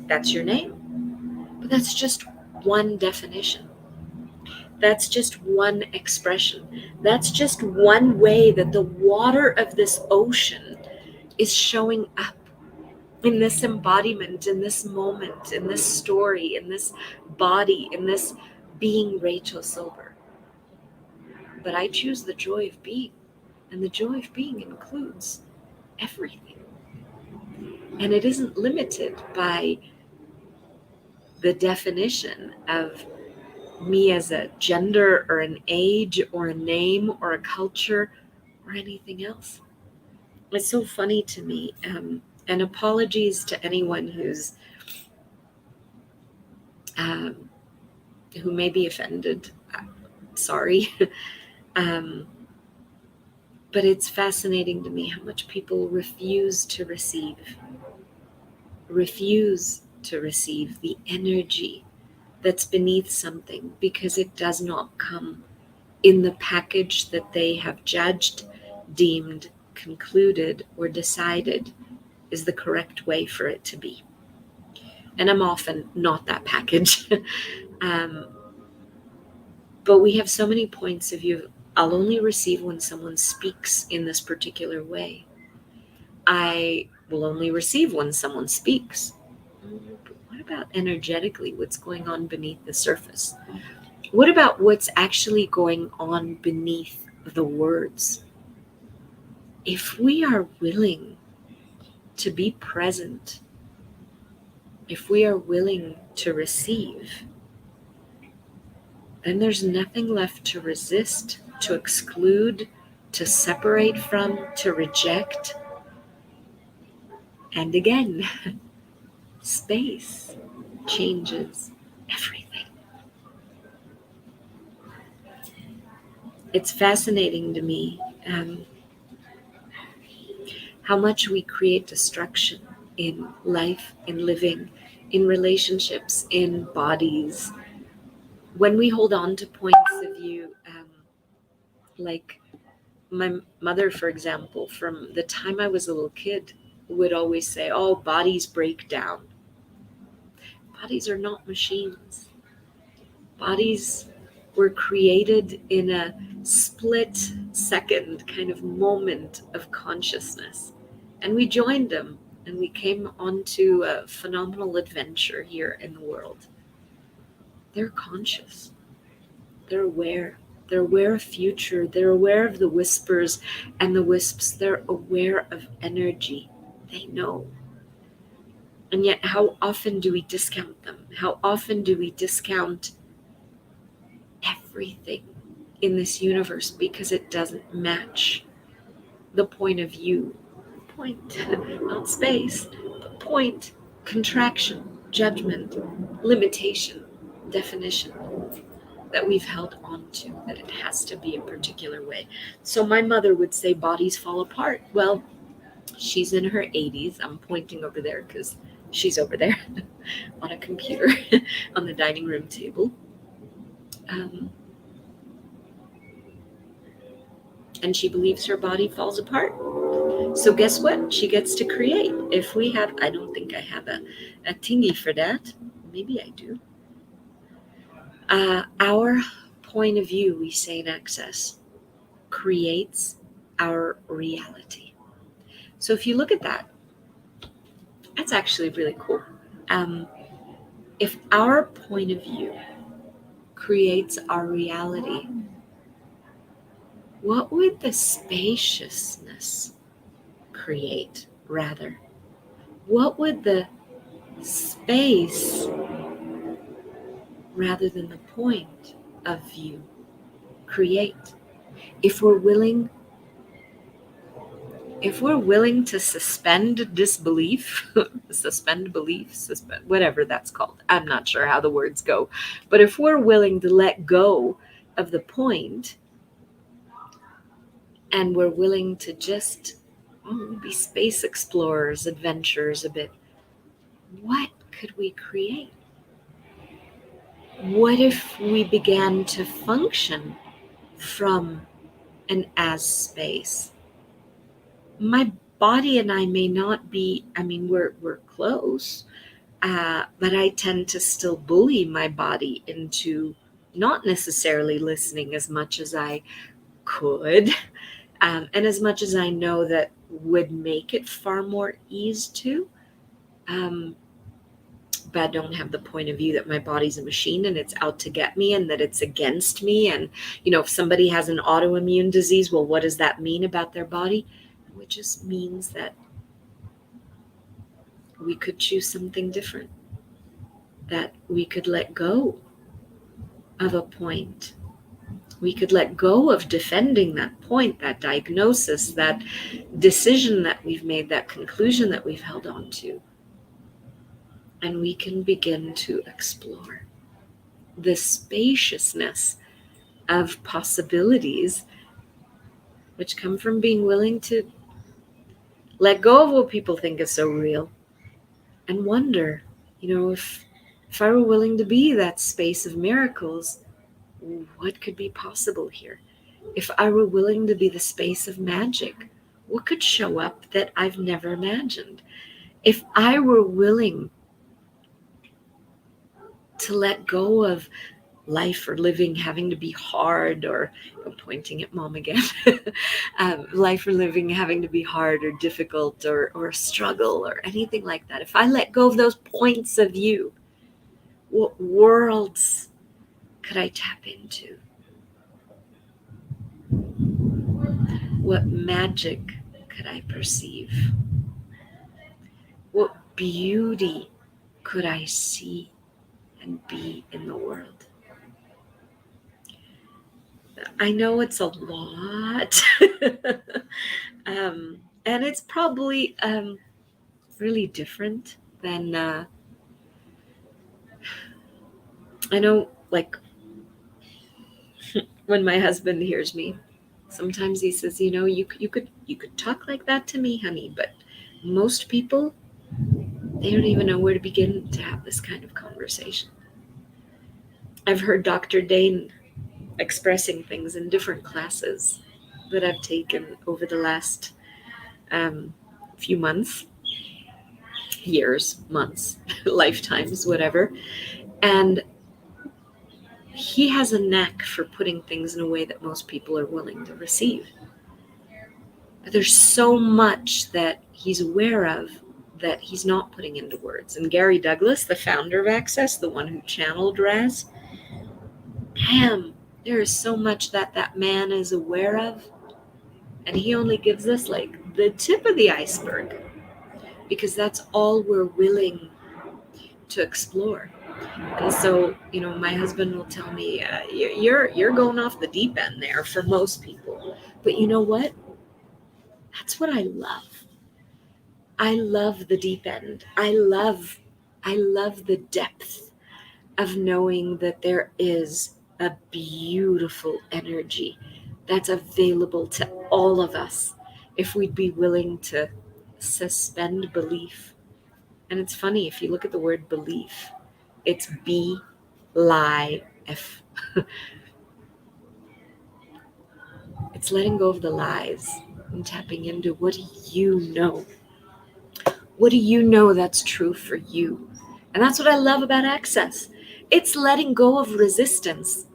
that's your name. But that's just one definition. That's just one expression. That's just one way that the water of this ocean is showing up in this embodiment, in this moment, in this story, in this body, in this being Rachel Silver. But I choose the joy of being, and the joy of being includes everything. And it isn't limited by the definition of me as a gender or an age or a name or a culture or anything else. It's so funny to me. And apologies to anyone um, who may be offended. Sorry. um, but it's fascinating to me how much people refuse to receive the energy that's beneath something because it does not come in the package that they have judged, deemed, concluded, or decided is the correct way for it to be. And I'm often not that package. um, but we have so many points of view. I'll only receive when someone speaks in this particular way. I will only receive when someone speaks. But what about energetically what's going on beneath the surface? What about what's actually going on beneath the words? If we are willing to be present, if we are willing to receive, then there's nothing left to resist, to exclude, to separate from, to reject. And again, space changes everything. It's fascinating to me how much we create destruction in life, in living, in relationships, in bodies, when we hold on to points of view, like my mother, for example, from the time I was a little kid, would always say, oh, bodies break down. Bodies are not machines. Bodies were created in a split second kind of moment of consciousness. And we joined them and we came onto a phenomenal adventure here in the world. They're conscious. They're aware. They're aware of future. They're aware of the whispers and the wisps. They're aware of energy. They know. And yet, how often do we discount them? How often do we discount everything in this universe because it doesn't match the point of view? Point, not space, but point, contraction, judgment, limitation, definition that we've held on to, that it has to be a particular way. So my mother would say bodies fall apart. Well, she's in her 80s. I'm pointing over there because she's over there on a computer on the dining room table. And she believes her body falls apart. So guess what? She gets to create. If we have, I don't think I have a thingy for that. Maybe I do. Our point of view, we say in Access, creates our reality. So if you look at that, that's actually really cool. If our point of view creates our reality, what would the spaciousness create, rather? What would the space, rather than the point of view, create? If we're willing to suspend disbelief, suspend belief, whatever that's called. I'm not sure how the words go. But if we're willing to let go of the point and we're willing to just be space explorers, adventurers a bit, what could we create? What if we began to function from an as space? My body and I may not be, we're close, but I tend to still bully my body into not necessarily listening as much as I could, and as much as I know that would make it far more ease to. Um, but I don't have the point of view that my body's a machine and it's out to get me and that it's against me. And, if somebody has an autoimmune disease, well, what does that mean about their body? It just means that we could choose something different, that we could let go of a point. We could let go of defending that point, that diagnosis, that decision that we've made, that conclusion that we've held on to. And we can begin to explore the spaciousness of possibilities which come from being willing to let go of what people think is so real and wonder, if I were willing to be that space of miracles, what could be possible here? If I were willing to be the space of magic, what could show up that I've never imagined? If I were willing to let go of life or living having to be hard, or I'm pointing at mom again, life or living having to be hard or difficult or a struggle or anything like that, if I let go of those points of view, what worlds could I tap into? What magic could I perceive? What beauty could I see and be in the world? I know it's a lot. And it's probably really different than I know, like, when my husband hears me, sometimes he says, you could talk like that to me, honey, but most people, they don't even know where to begin to have this kind of conversation. I've heard Dr. Dane expressing things in different classes that I've taken over the last few months, years, months, lifetimes, whatever. And he has a knack for putting things in a way that most people are willing to receive. But there's so much that he's aware of that he's not putting into words. And Gary Douglas, the founder of Access, the one who channeled Raz, damn, there is so much that that man is aware of. And he only gives us like the tip of the iceberg, because that's all we're willing to explore. And so, my husband will tell me, you're going off the deep end there for most people. But you know what? That's what I love. I love the deep end. I love the depth of knowing that there is a beautiful energy that's available to all of us if we'd be willing to suspend belief. And it's funny, if you look at the word belief, it's B-lie-F. It's letting go of the lies and tapping into, what do you know? What do you know that's true for you? And that's what I love about Access. It's letting go of resistance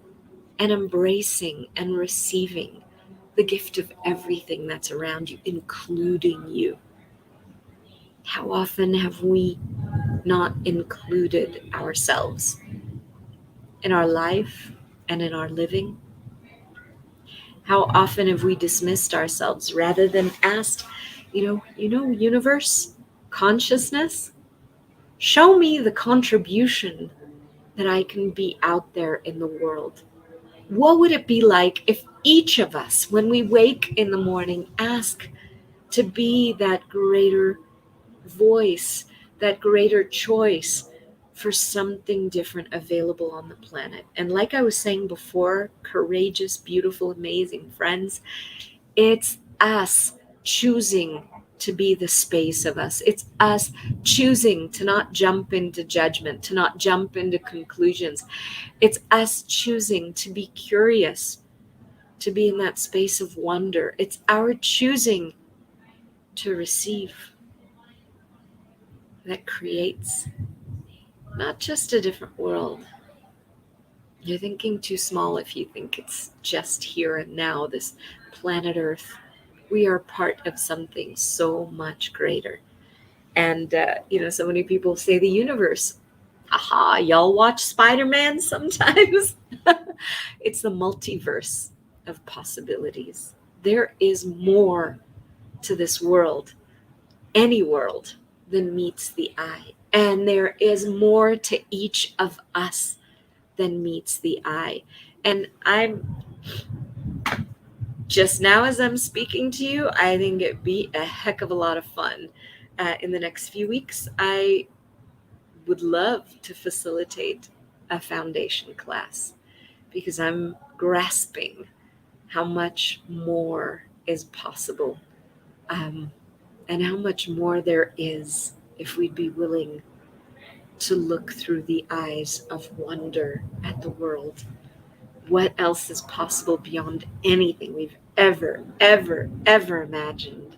and embracing and receiving the gift of everything that's around you, including you. How often have we not included ourselves in our life and in our living? How often have we dismissed ourselves rather than asked, universe, consciousness, show me the contribution that I can be out there in the world. What would it be like if each of us, when we wake in the morning, ask to be that greater voice, that greater choice for something different available on the planet? And like I was saying before, courageous, beautiful, amazing friends, it's us choosing to be the space of us. It's us choosing to not jump into judgment, to not jump into conclusions. It's us choosing to be curious, to be in that space of wonder. It's our choosing to receive that creates not just a different world, You're thinking too small if you think it's just here and now, this planet Earth. We are part of something so much greater. And, so many people say the universe. Aha, y'all watch Spider Man sometimes? It's the multiverse of possibilities. There is more to this world, any world, than meets the eye. And there is more to each of us than meets the eye. And I'm just now, as I'm speaking to you, I think it'd be a heck of a lot of fun. In the next few weeks, I would love to facilitate a foundation class because I'm grasping how much more is possible, um, and how much more there is if we'd be willing to look through the eyes of wonder at the world. What else is possible beyond anything we've ever imagined?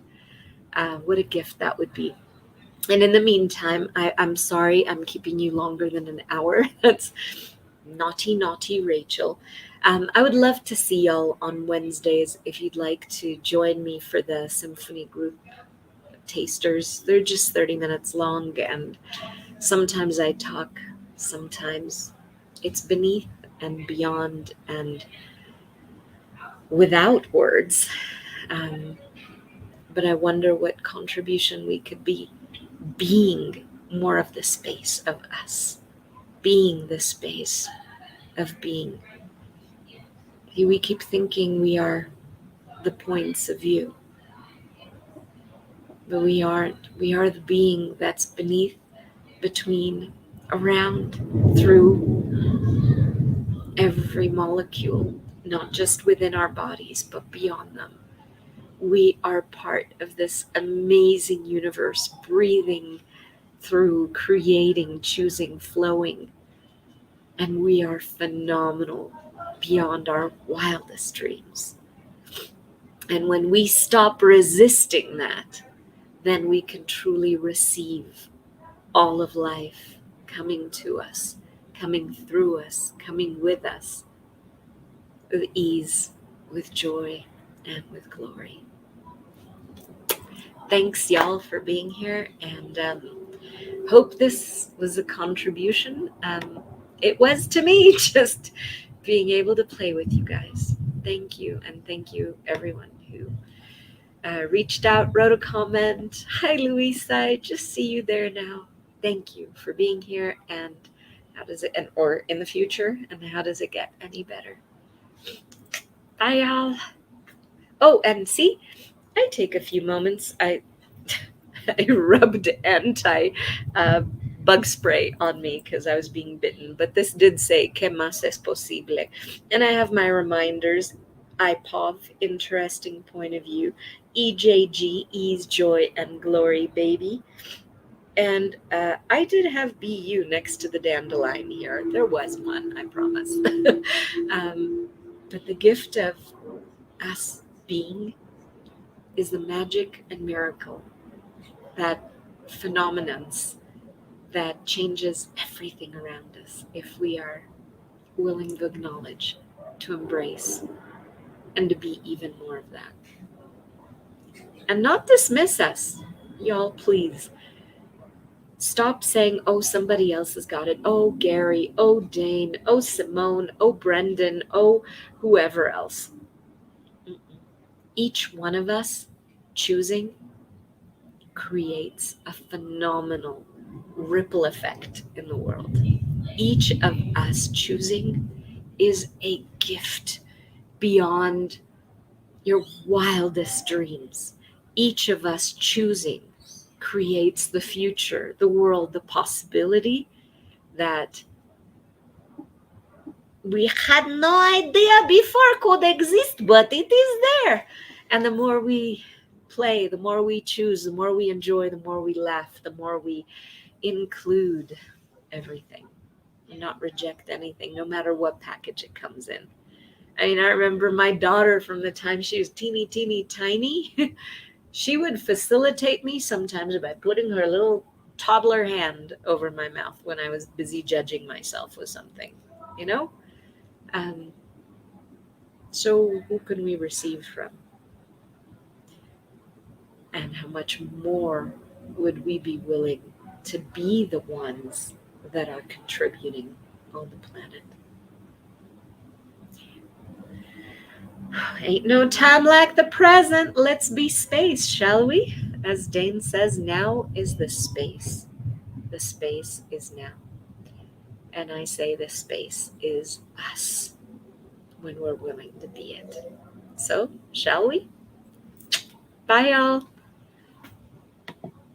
What a gift that would be. And in the meantime, I'm sorry I'm keeping you longer than an hour. That's naughty Rachel. I would love to see y'all on Wednesdays if you'd like to join me for the symphony group tasters. They're just 30 minutes long, and sometimes I talk, sometimes it's beneath and beyond and without words. Um, but I wonder what contribution we could be, being more of the space of us, being the space of being. We keep thinking we are the points of view, but we aren't. We are the being that's beneath, between, around, through every molecule, not just within our bodies, but beyond them. We are part of this amazing universe, breathing through, creating, choosing, flowing. And we are phenomenal beyond our wildest dreams. And when we stop resisting that, then we can truly receive all of life coming to us, coming through us, coming with us, with ease, with joy, and with glory. Thanks, y'all, for being here, and hope this was a contribution. It was to me, just being able to play with you guys. Thank you, and thank you, everyone who reached out, wrote a comment. Hi, Louisa, I just see you there now. Thank you for being here, and how does it, and or in the future, and how does it get any better? Bye, y'all. Oh, and see, I take a few moments. I I rubbed anti bug spray on me because I was being bitten. But this did say, "Que más es posible?" And I have my reminders. IPOV, interesting point of view. EJG, ease, joy, and glory, baby. And I did have BU next to the dandelion here. There was one, I promise. But the gift of us being is the magic and miracle, that phenomenons that changes everything around us if we are willing to acknowledge, to embrace, and to be even more of that. And not dismiss us. Y'all, please. Stop saying, oh, somebody else has got it. Oh, Gary. Oh, Dane. Oh, Simone. Oh, Brendan. Oh, whoever else. Each one of us choosing creates a phenomenal ripple effect in the world. Each of us choosing is a gift beyond your wildest dreams. Each of us choosing creates the future, the world, the possibility that we had no idea before could exist, but it is there. And the more we play, the more we choose, the more we enjoy, the more we laugh, the more we include everything and not reject anything, no matter what package it comes in. I mean, I remember my daughter from the time she was teeny tiny. She would facilitate me sometimes by putting her little toddler hand over my mouth when I was busy judging myself with something, you know? Um, so, who can we receive from? And how much more would we be willing to be the ones that are contributing on the planet? Ain't no time like the present. Let's be space, shall we? As Dane says, now is the space. The space is now. And I say the space is us when we're willing to be it. So, shall we? Bye, y'all.